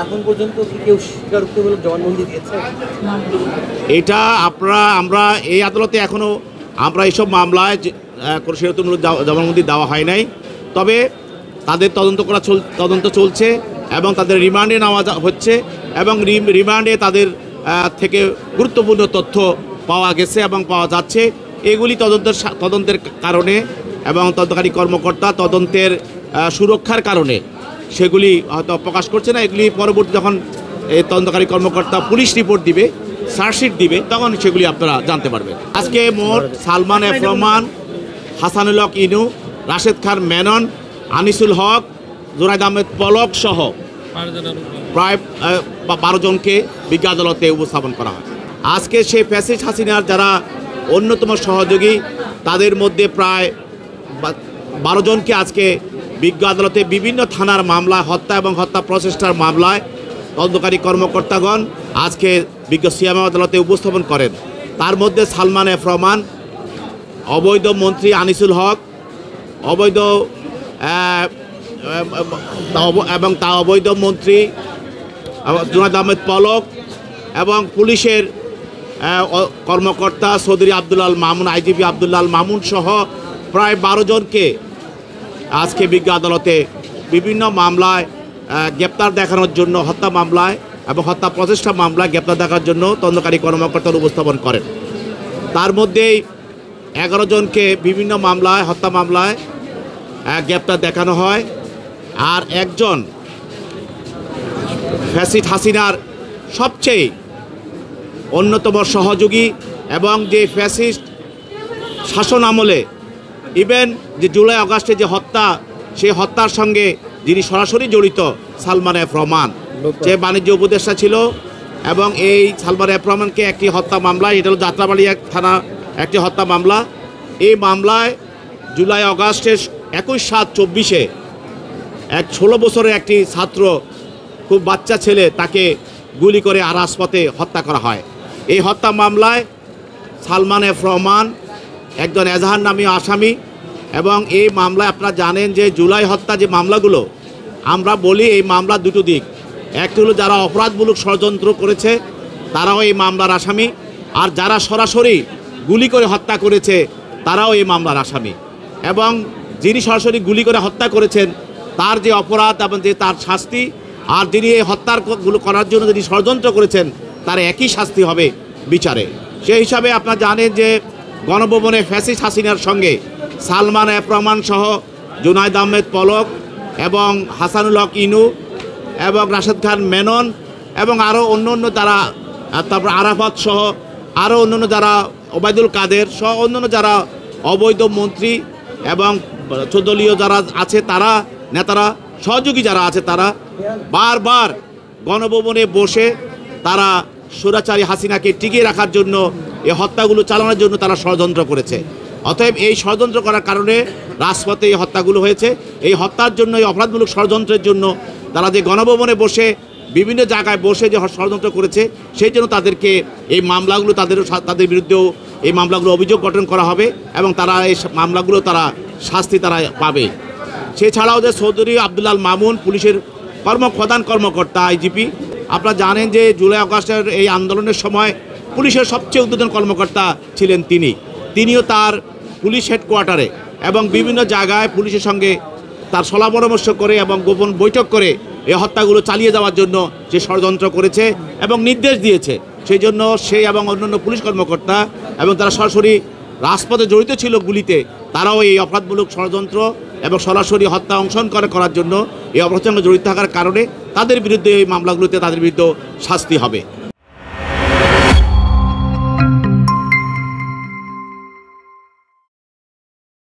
এখন পর্যন্ত কি কেউ স্বীকারোক্তিমূলক জবানবন্দি দিয়েছে? এটা আমরা এই আদালতে এখনও আমরা এইসব মামলায় কোনো স্বীকারোক্তিমূলক জবানবন্দি দেওয়া হয় নাই। তবে তাদের তদন্ত চলছে এবং তাদের রিমান্ডে নেওয়া হচ্ছে এবং রিমান্ডে তাদের থেকে গুরুত্বপূর্ণ তথ্য পাওয়া গেছে এবং পাওয়া যাচ্ছে। এগুলি তদন্তের কারণে এবং তদন্তকারী কর্মকর্তা তদন্তের সুরক্ষার কারণে সেগুলি হয়তো প্রকাশ করছে না। এগুলি পরবর্তী যখন এই তদন্তকারী কর্মকর্তা পুলিশ রিপোর্ট দিবে, চার্জশিট দিবে, তখন সেগুলি আপনারা জানতে পারবেন। আজকে মোট সালমান এফ রহমান, হাসানুল হক ইনু, রাশেদ খান মেনন, আনিসুল হক, জুনায়েদ আহমেদ পলক সহ প্রায় 12 জনকে বিজ্ঞ আদালতে উপস্থাপন করা হয়। আজকে সেই ফ্যাসিস্ট হাসিনার যারা অন্যতম সহযোগী তাদের মধ্যে প্রায় 12 জনকে আজকে বিজ্ঞ আদালতে বিভিন্ন থানার মামলায় হত্যা এবং হত্যা প্রচেষ্টার মামলায় তদন্তকারী কর্মকর্তাগণ আজকে বিজ্ঞ সিএম আদালতে উপস্থাপন করেন। তার মধ্যে সালমান এফ রহমান, অবৈধ মন্ত্রী আনিসুল হক, অবৈধ এবং তা অবৈধ মন্ত্রী জুনায়েদ আহমেদ পলক এবং পুলিশের কর্মকর্তা চৌধুরী আব্দুল্লাল মামুন, আইজিপি আব্দুল্লাল মামুন সহ প্রায় 12 জনকে আজকে বিজ্ঞ আদালতে বিভিন্ন মামলায় গ্রেপ্তার দেখানোর জন্য, হত্যা মামলায় এবং হত্যা প্রচেষ্টা মামলায় গ্রেপ্তার দেখার জন্য তদন্তকারী কর্মকর্তারা উপস্থাপন করেন। তার মধ্যেই 11 জনকে বিভিন্ন মামলায়, হত্যা মামলায় গ্রেপ্তার দেখানো হয়। আর একজন ফ্যাসিস্ট হাসিনার সবচেয়ে অন্যতম সহযোগী এবং যে ফ্যাসিস্ট শাসন আমলে ইভেন যে জুলাই আগস্টে যে হত্যা, সেই হত্যার সঙ্গে যিনি সরাসরি জড়িত সালমান এফ রহমান, যে বাণিজ্য উপদেষ্টা ছিল এবং এই সালমান এফ রহমানকে একটি হত্যা মামলায়, এটা হল যাত্রাবাড়ি এক থানা একটি হত্যা মামলা, এই মামলায় জুলাই আগস্টের 21/7/24 এক 16 বছরের একটি ছাত্র, খুব বাচ্চা ছেলে, তাকে গুলি করে রাজপথে হত্যা করা হয়। এই হত্যা মামলায় সালমান এফ রহমান একজন এজাহার নামীয় আসামি এবং এই মামলায় আপনারা জানেন যে জুলাই হত্যা যে মামলাগুলো, আমরা বলি এই মামলা দুটো দিক। একটি হলো যারা অপরাধমূলক ষড়যন্ত্র করেছে তারাও এই মামলার আসামি, আর যারা সরাসরি গুলি করে হত্যা করেছে তারাও এই মামলার আসামি। এবং যিনি সরাসরি গুলি করে হত্যা করেছেন তার যে অপরাধ এবং যে তার শাস্তি, আর যিনি এই হত্যাগুলো করার জন্য যিনি ষড়যন্ত্র করেছেন তার একই শাস্তি হবে বিচারে। সেই হিসাবে আপনারা জানেন যে গণভবনে ফ্যাসিস্ট হাসিনার সঙ্গে সালমান এফ রহমান সহ জুনায়েদ আহমেদ পলক এবং হাসানুল হক ইনু এবং রাশেদ খান মেনন এবং আরও অন্য যারা, তারপর আরাফাত সহ আরও অন্যান্য যারা, ওবায়দুল কাদের সহ অন্যান্য যারা অবৈধ মন্ত্রী এবং 14 দলীয় যারা আছে তারা, নেতারা, সহযোগী যারা আছে, তারা বারবার গণভবনে বসে তারা স্বৈরাচারী হাসিনাকে টিকিয়ে রাখার জন্য, এই হত্যাগুলো চালানোর জন্য তারা ষড়যন্ত্র করেছে। অতএব এই ষড়যন্ত্র করার কারণে রাজপথে এই হত্যাগুলো হয়েছে। এই হত্যার জন্য, এই অপরাধমূলক ষড়যন্ত্রের জন্য তারা যে গণভবনে বসে বিভিন্ন জায়গায় বসে যে ষড়যন্ত্র করেছে, সেই জন্য তাদেরকে এই মামলাগুলো, তাদের বিরুদ্ধেও এই মামলাগুলো অভিযোগ গঠন করা হবে এবং তারা এই মামলাগুলো তারা শাস্তি তারা পাবে। সেছাড়াও যে চৌধুরী আব্দুল্লাল মামুন, পুলিশের প্রধান কর্মকর্তা, আইজিপি, আপনারা জানেন যে জুলাই আগস্টের এই আন্দোলনের সময় পুলিশের সবচেয়ে ঊর্ধ্বতন কর্মকর্তা ছিলেন তিনিও তার পুলিশ হেডকোয়ার্টারে এবং বিভিন্ন জায়গায় পুলিশের সঙ্গে তার সলা পরামর্শ করে এবং গোপন বৈঠক করে এই হত্যাগুলো চালিয়ে যাওয়ার জন্য যে ষড়যন্ত্র করেছে এবং নির্দেশ দিয়েছে, সেই জন্য সেই এবং অন্যান্য পুলিশ কর্মকর্তা এবং তারা সরাসরি রাজপথে জড়িত ছিল গুলিতে, তারাও এই অপরাধমূলক ষড়যন্ত্র এবং সরাসরি হত্যা অংশগ্রহণ করার জন্য এই অপরাধের সঙ্গে জড়িত থাকার কারণে তাদের বিরুদ্ধে এই মামলাগুলোতে তাদের বিরুদ্ধে শাস্তি হবে।